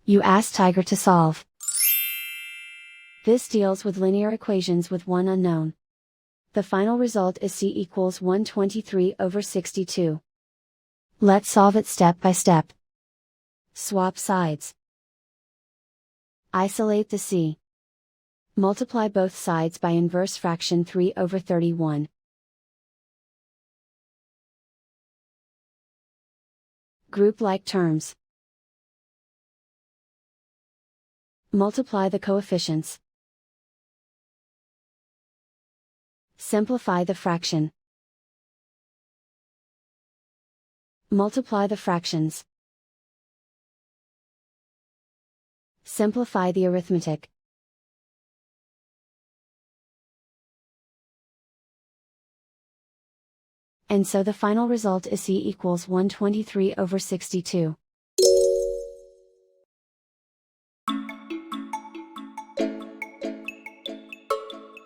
You ask Tiger to solve. This deals with linear equations with one unknown. The final result is c equals 123/62. Let's solve it step by step. Swap sides. Isolate the c. Multiply both sides by inverse fraction 3/31. Group like terms. Multiply the coefficients. Simplify the fraction. Multiply the fractions. Simplify the arithmetic. And so the final result is c equals 123/62.